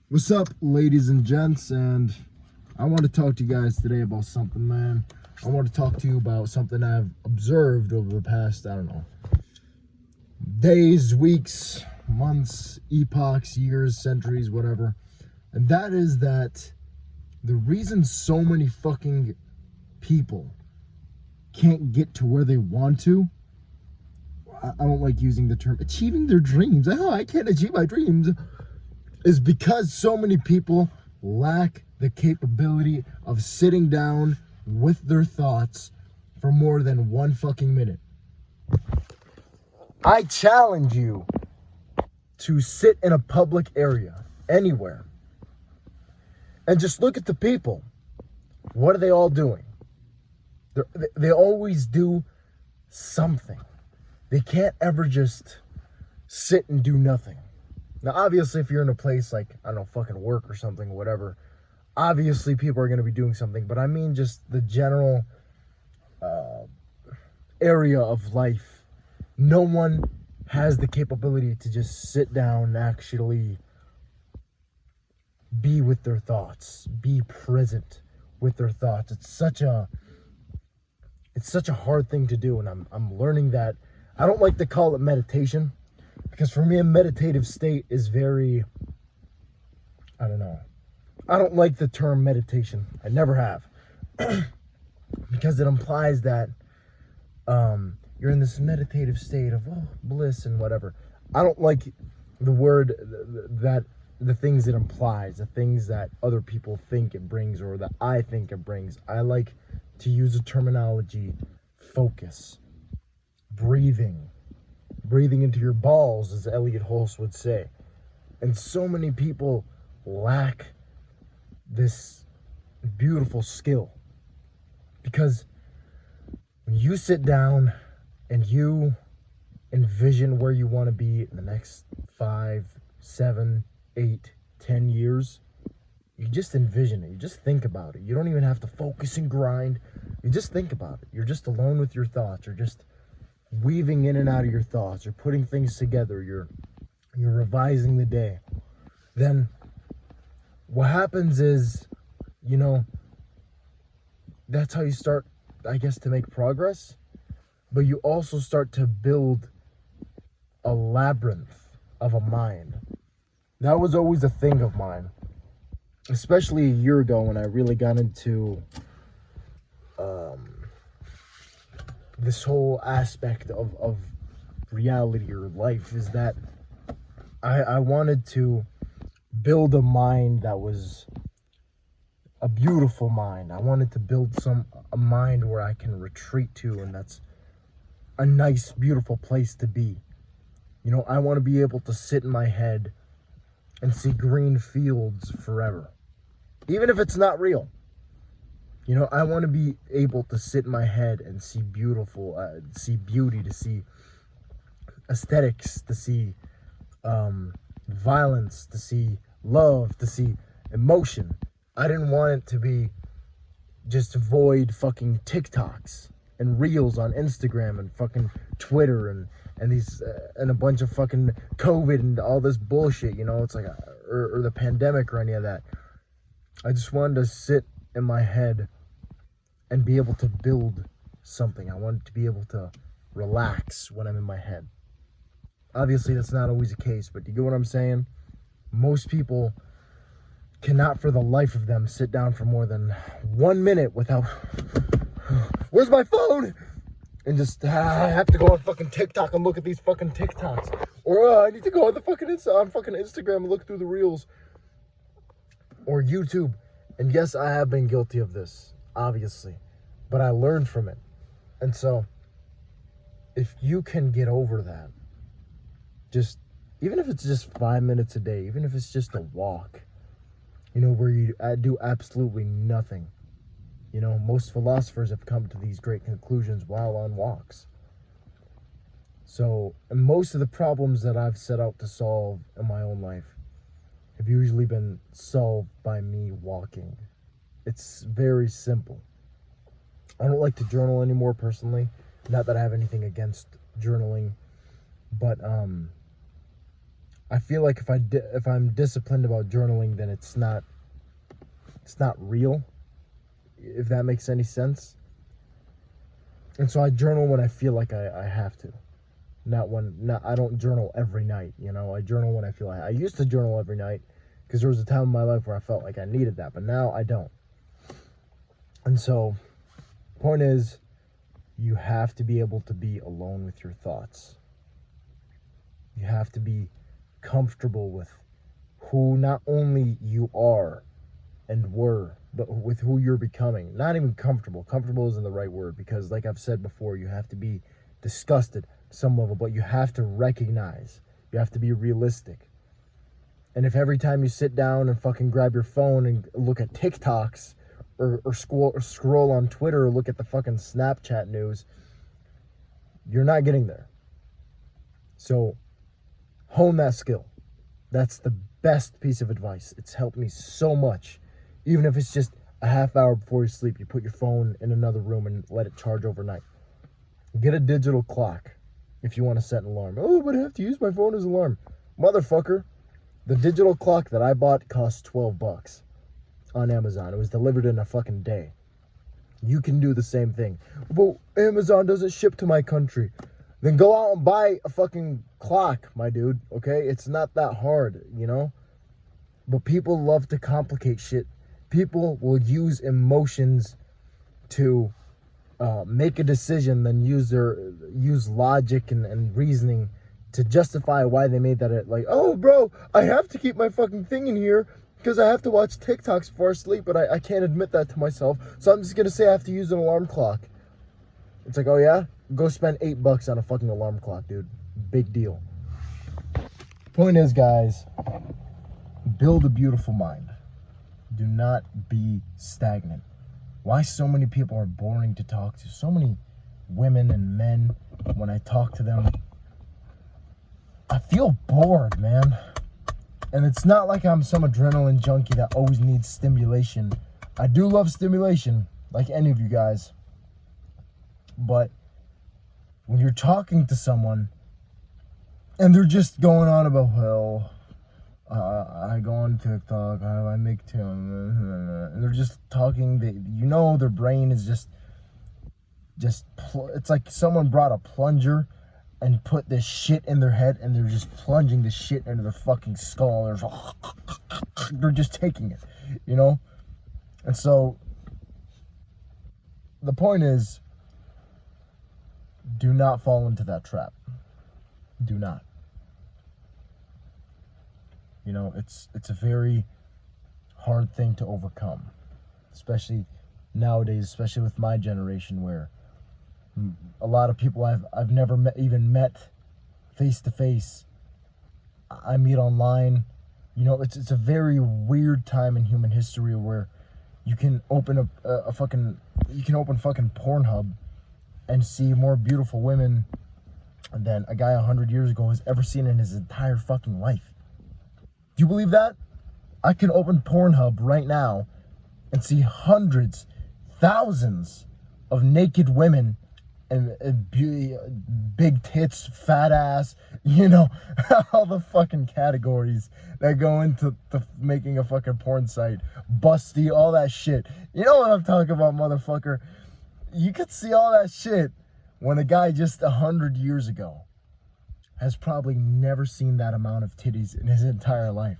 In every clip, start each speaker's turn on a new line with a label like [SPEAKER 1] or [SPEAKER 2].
[SPEAKER 1] What's up, ladies and gents? And I want to talk to you guys today about something, man. I want to talk to you about something I've observed over the past, I don't know, days, weeks, months, epochs, years, centuries, whatever. And that is that the reason so many fucking people can't get to where they want to, I don't like using the term achieving their dreams. Oh, I can't achieve my dreams. Is because so many people lack the capability of sitting down with their thoughts for more than one fucking minute. I challenge you to sit in a public area, anywhere, and just look at the people. What are they all doing? They always do something. They can't ever just sit and do nothing. Now, obviously, if you're in a place like, I don't know, fucking work or something, whatever, obviously people are going to be doing something. But I mean just the general area of life. No one has the capability to just sit down and actually be with their thoughts, be present with their thoughts. It's such a hard thing to do, and I'm learning that. I don't like to call it meditation, because for me a meditative state is very, I don't know. I don't like the term meditation. I never have. Because it implies that you're in this meditative state of bliss and whatever. I don't like the word that the things it implies, the things that other people think it brings or that I think it brings. I like to use the terminology focus, breathing into your balls, as Elliot Hulse would say. And so many people lack this beautiful skill, because when you sit down and you envision where you want to be in the next 5, 7, 8, 10 years, you just envision it. You just think about it. You don't even have to focus and grind. You just think about it. You're just alone with your thoughts. You're just weaving in and out of your thoughts. You're putting things together. You're revising the day. Then what happens is, that's how you start, I guess, to make progress. But you also start to build a labyrinth of a mind. That was always a thing of mine, especially a year ago when I really got into this whole aspect of reality or life, is that I wanted to build a mind that was a beautiful mind. I wanted to build a mind where I can retreat to, and that's a nice, beautiful place to be. I want to be able to sit in my head and see green fields forever, even if it's not real. I want to be able to sit in my head and see see beauty, to see aesthetics, to see violence, to see love, to see emotion. I didn't want it to be just void fucking TikToks and reels on Instagram and fucking Twitter and these and a bunch of fucking COVID and all this bullshit. It's like or the pandemic or any of that. I just wanted to sit in my head and be able to build something. I wanted to be able to relax when I'm in my head. Obviously, that's not always the case, but you get what I'm saying? Most people cannot for the life of them sit down for more than 1 minute without, where's my phone? And just, I have to go on fucking TikTok and look at these fucking TikToks. Or I need to go on the fucking Instagram and look through the reels. Or YouTube. And yes, I have been guilty of this, obviously. But I learned from it. And so, if you can get over that, just, even if it's just 5 minutes a day, even if it's just a walk, where you do absolutely nothing. Most philosophers have come to these great conclusions while on walks. So, and most of the problems that I've set out to solve in my own life have usually been solved by me walking. It's very simple. I don't like to journal anymore personally. Not that I have anything against journaling, but I feel like if I'm disciplined about journaling, then it's not real, if that makes any sense. And so I journal when I feel like I have to. Not I don't journal every night, you know. I journal when I feel I used to journal every night because there was a time in my life where I felt like I needed that, but now I don't. And so, point is, you have to be able to be alone with your thoughts. You have to be comfortable with who not only you are and were, but with who you're becoming. Not even comfortable. Comfortable isn't the right word, because like I've said before, you have to be disgusted to some level, but you have to recognize. You have to be realistic. And if every time you sit down and fucking grab your phone and look at TikToks or scroll on Twitter or look at the fucking Snapchat news, you're not getting there. So hone that skill. That's the best piece of advice. It's helped me so much. Even if it's just a half hour before you sleep, you put your phone in another room and let it charge overnight. Get a digital clock if you want to set an alarm. Oh, but I have to use my phone as an alarm. Motherfucker, the digital clock that I bought cost $12 on Amazon. It was delivered in a fucking day. You can do the same thing. But Amazon doesn't ship to my country. Then go out and buy a fucking clock, my dude, okay? It's not that hard, you know? But people love to complicate shit. People will use emotions to make a decision, then use logic and reasoning to justify why they made that. Like, oh, bro, I have to keep my fucking thing in here because I have to watch TikToks before I sleep, but I can't admit that to myself, so I'm just going to say I have to use an alarm clock. It's like, oh, yeah? Go spend $8 on a fucking alarm clock, dude. Big deal. Point is, guys, build a beautiful mind. Do not be stagnant. Why so many people are boring to talk to? So many women and men, when I talk to them, I feel bored, man. And it's not like I'm some adrenaline junkie that always needs stimulation. I do love stimulation, like any of you guys. But when you're talking to someone and they're just going on about, well, I go on TikTok, I make and they're just talking, their brain is it's like someone brought a plunger and put this shit in their head and they're just plunging the shit into their fucking skull. They're just taking it, you know? And so the point is, do not fall into that trap. Do not. You know, it's a very hard thing to overcome, especially nowadays, especially with my generation, where a lot of people I've never met face to face, I meet online. You know, it's a very weird time in human history where you can open fucking Pornhub and see more beautiful women than a guy 100 years ago has ever seen in his entire fucking life. Do you believe that? I can open Pornhub right now and see hundreds, thousands of naked women and big tits, fat ass, you know, all the fucking categories that go into making a fucking porn site. Busty, all that shit. You know what I'm talking about, motherfucker. You could see all that shit when a guy just 100 years ago has probably never seen that amount of titties in his entire life.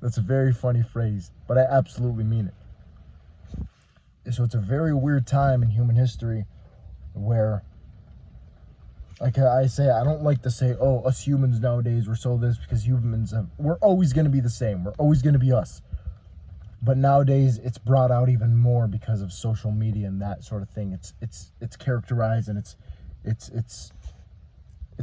[SPEAKER 1] That's a very funny phrase, but I absolutely mean it. So it's a very weird time in human history where, like I say, I don't like to say, oh, us humans nowadays, we're so this, because we're always going to be the same. We're always going to be us. But nowadays, it's brought out even more because of social media and that sort of thing. It's characterized, and it's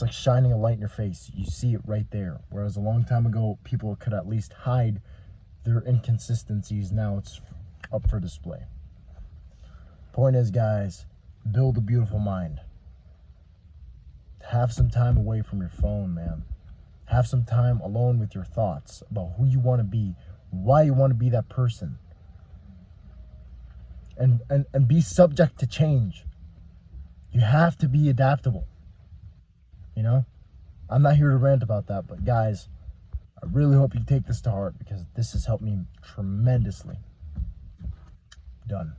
[SPEAKER 1] like shining a light in your face. You see it right there. Whereas a long time ago, people could at least hide their inconsistencies. Now it's up for display. Point is, guys, build a beautiful mind. Have some time away from your phone, man. Have some time alone with your thoughts about who you want to be, why you want to be that person. And be subject to change. You have to be adaptable. You know? I'm not here to rant about that, but guys, I really hope you take this to heart because this has helped me tremendously. Done.